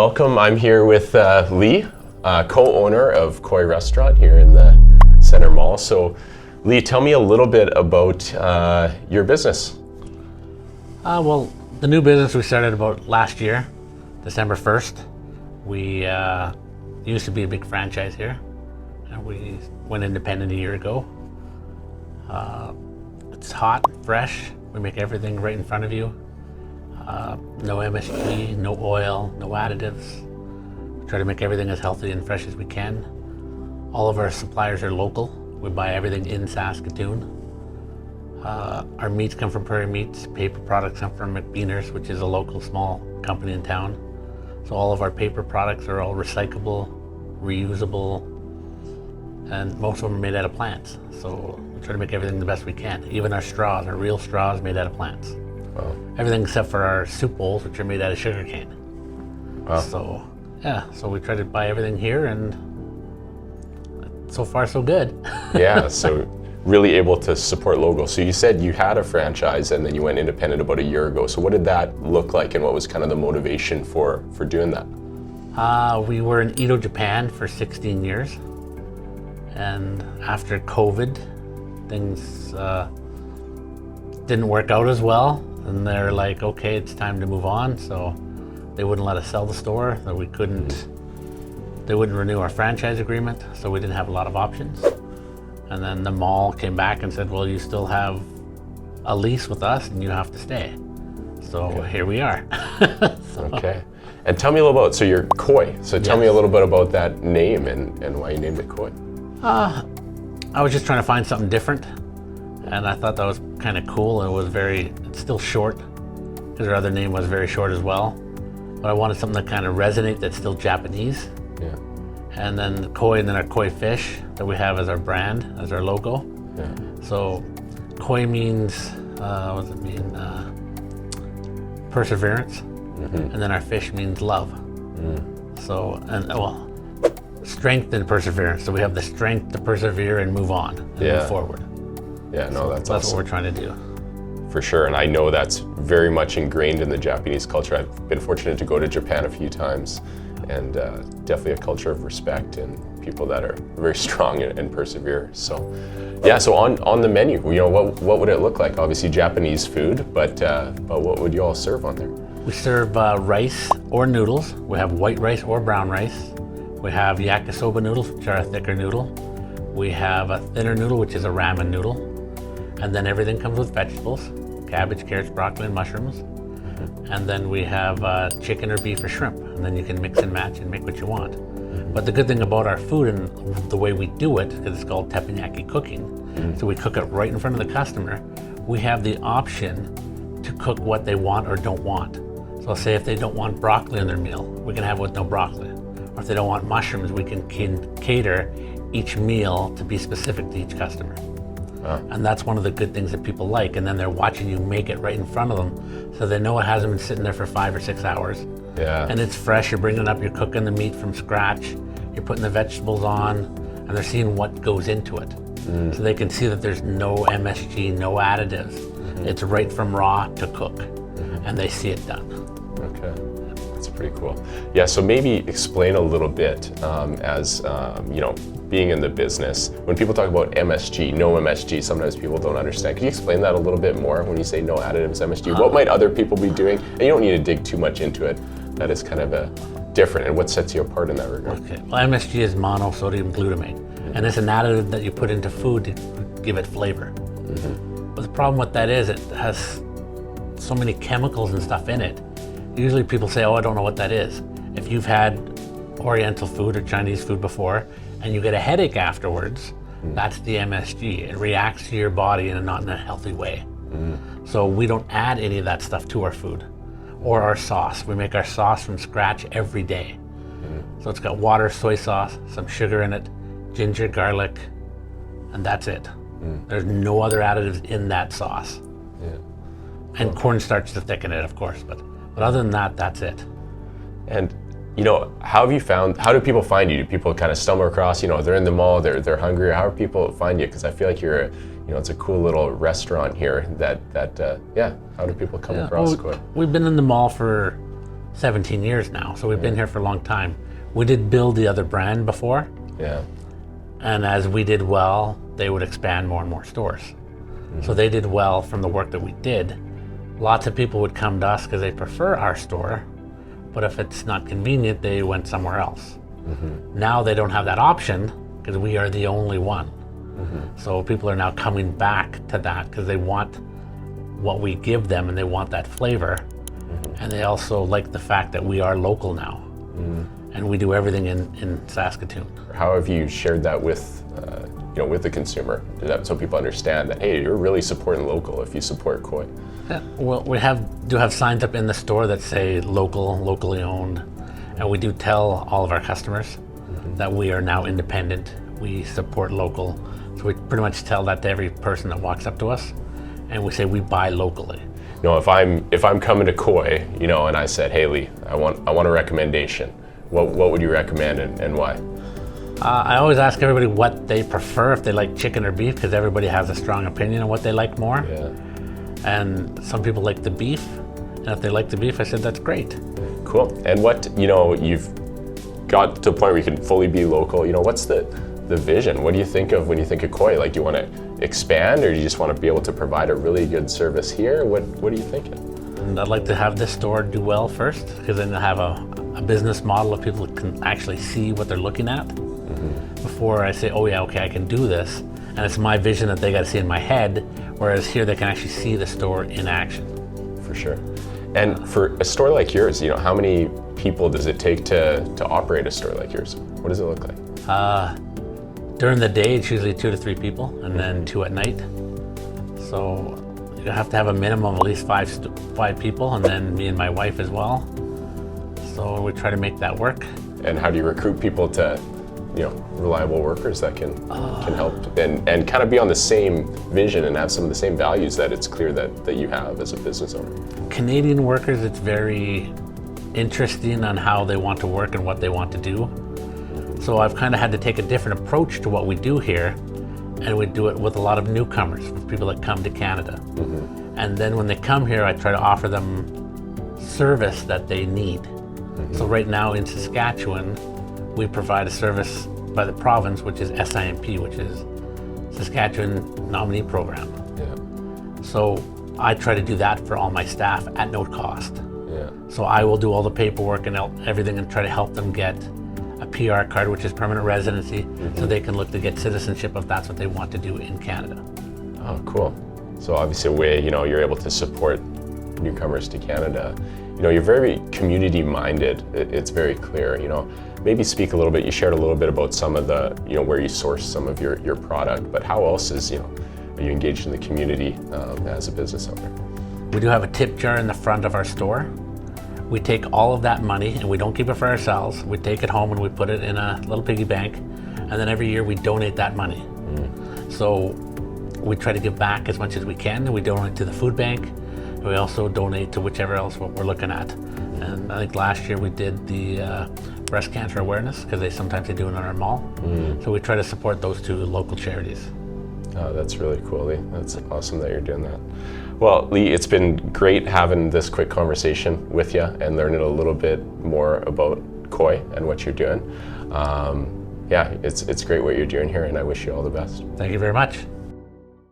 welcome. I'm here with Lee, co-owner of Koi Restaurant here in the Center Mall. So Lee, tell me a little bit about your business. Well, the new business we started about last year, December 1st. We used to be a big franchise here, and we went independent a year ago. It's hot, fresh. We make everything right in front of you. No MSG, no oil, no additives. We try to make everything as healthy and fresh as we can. All of our suppliers are local. We buy everything in Saskatchewan. Our meats come from Prairie Meats. Paper products come from McBeaners, which is a local small company in town. So all of our paper products are all recyclable, reusable, and most of them are made out of plants. So we try to make everything the best we can. Even our straws are real straws made out of plants. Wow. Everything except for our soup bowls, which are made out of sugar cane. Wow. So yeah, so we try to buy everything here, and so far so good. Yeah, so really able to support local. So you said you had a franchise and then you went independent about a year ago. So what did that look like, and what was kind of the motivation for doing that? We were in Edo, Japan for 16 years. And after COVID, things didn't work out as well. And they're like, okay, it's time to move on. So they wouldn't let us sell the store. So we couldn't, they wouldn't renew our franchise agreement. So we didn't have a lot of options. And then the mall came back and said, well, you still have a lease with us and you have to stay. So here we are. Okay. And tell me a little about, so you're Koi. So tell me a little bit about that name and why you named it Koi. I was just trying to find something different. And I thought that was kind of cool. It's still short, because our other name was very short as well. But I wanted something that kind of resonate that's still Japanese. Yeah. And then the Koi, and then our Koi fish that we have as our brand, as our logo. Yeah. So Koi means, what does it mean? Perseverance. And then our fish means love. So, and well, strength and perseverance. So we have the strength to persevere and move on and move forward. Yeah, no, that's That's awesome. what we're trying to do. For sure, and I know that's very much ingrained in the Japanese culture. I've been fortunate to go to Japan a few times, and definitely a culture of respect and people that are very strong and persevere. So, yeah. So on the menu, what would it look like? Obviously Japanese food, but what would you all serve on there? We serve rice or noodles. We have white rice or brown rice. We have yakisoba noodles, which are a thicker noodle. We have a thinner noodle, which is a ramen noodle. And then everything comes with vegetables: cabbage, carrots, broccoli, and mushrooms. And then we have chicken or beef or shrimp. And then you can mix and match and make what you want. But the good thing about our food and the way we do it, because it's called teppanyaki cooking, so we cook it right in front of the customer, we have the option to cook what they want or don't want. So say if they don't want broccoli in their meal, we can have it with no broccoli. Or if they don't want mushrooms, we can cater each meal to be specific to each customer. And that's one of the good things that people like. And then they're watching you make it right in front of them, so they know it hasn't been sitting there for 5 or 6 hours. Yeah. And it's fresh. You're bringing it up, you're cooking the meat from scratch, you're putting the vegetables on, and they're seeing what goes into it. So they can see that there's no MSG, no additives. It's right from raw to cook, and they see it done. Okay, that's pretty cool. Yeah, so maybe explain a little bit as being in the business. When people talk about MSG, no MSG, sometimes people don't understand. Can you explain that a little bit more when you say no additives, MSG? What might other people be doing? And you don't need to dig too much into it. That is kind of different, and what sets you apart in that regard? Okay, well, MSG is monosodium glutamate, and it's an additive that you put into food to give it flavor. But the problem with that is it has so many chemicals and stuff in it. Usually people say, oh, I don't know what that is. If you've had Oriental food or Chinese food before and you get a headache afterwards, that's the MSG. It reacts to your body and not in a healthy way. So we don't add any of that stuff to our food or our sauce. We make our sauce from scratch every day. So it's got water, soy sauce, some sugar in it, ginger, garlic, and that's it. There's no other additives in that sauce. And cornstarch to thicken it, of course, but other than that, that's it. And how do people find you? Do people kind of stumble across, they're in the mall, they're hungry, or how do people find you? Because I feel like you're it's a cool little restaurant here that how do people come across Koi? We've been in the mall for 17 years now, so we've been here for a long time. We did build the other brand before, Yeah. and as we did well, they would expand more and more stores. So they did well from the work that we did. Lots of people would come to us because they prefer our store, but if it's not convenient, they went somewhere else. Now they don't have that option because we are the only one. So people are now coming back to that because they want what we give them and they want that flavor. And they also like the fact that we are local now. And we do everything in Saskatoon. How have you shared that with, with the consumer, so people understand that, hey, you're really supporting local if you support Koi? Yeah, well, we do have signs up in the store that say local, locally owned, and we do tell all of our customers that we are now independent. We support local, so we pretty much tell that to every person that walks up to us, and we say we buy locally. If I'm coming to Koi, and I said, hey Lee, I want a recommendation. What would you recommend and why? I always ask everybody what they prefer, if they like chicken or beef, because everybody has a strong opinion on what they like more. Yeah. And some people like the beef, and if they like the beef, I said that's great. Cool. And what, you've got to a point where you can fully be local. What's the vision? What do you think of when you think of Koi? Like, do you want to expand, or do you just want to be able to provide a really good service here? What are you thinking? And I'd like to have this store do well first, because then they'll have a business model of people that can actually see what they're looking at before I say, oh yeah, okay, I can do this. And it's my vision that they got to see in my head, whereas here they can actually see the store in action. For sure. And for a store like yours, how many people does it take to operate a store like yours? What does it look like? During the day, it's usually 2 to 3 people, and then 2 at night. So you have to have a minimum of at least five people, and then me and my wife as well. So we try to make that work. And how do you recruit people to, reliable workers that can help and kind of be on the same vision and have some of the same values that it's clear that you have as a business owner? Canadian workers, it's very interesting on how they want to work and what they want to do. So I've kind of had to take a different approach to what we do here, and we do it with a lot of newcomers, with people that come to Canada. And then when they come here, I try to offer them service that they need. So right now in Saskatchewan, we provide a service by the province, which is SIMP, which is Saskatchewan Nominee Program. Yeah. So I try to do that for all my staff at no cost. Yeah. So I will do all the paperwork and everything and try to help them get a PR card, which is permanent residency, so they can look to get citizenship if that's what they want to do in Canada. Oh, cool. So obviously a way, you're able to support newcomers to Canada. You're very community-minded. It's very clear, Maybe speak a little bit, you shared a little bit about some of the, where you source some of your product, but how else are you engaged in the community as a business owner? We do have a tip jar in the front of our store. We take all of that money, and we don't keep it for ourselves. We take it home and we put it in a little piggy bank, and then every year we donate that money. So we try to give back as much as we can, and we donate to the food bank. And we also donate to whichever else what we're looking at. And I think last year we did the breast cancer awareness, because sometimes they do it on our mall. So we try to support those 2 local charities. Oh, that's really cool, Lee. That's awesome that you're doing that. Well, Lee, it's been great having this quick conversation with you and learning a little bit more about Koi and what you're doing. It's great what you're doing here, and I wish you all the best. Thank you very much.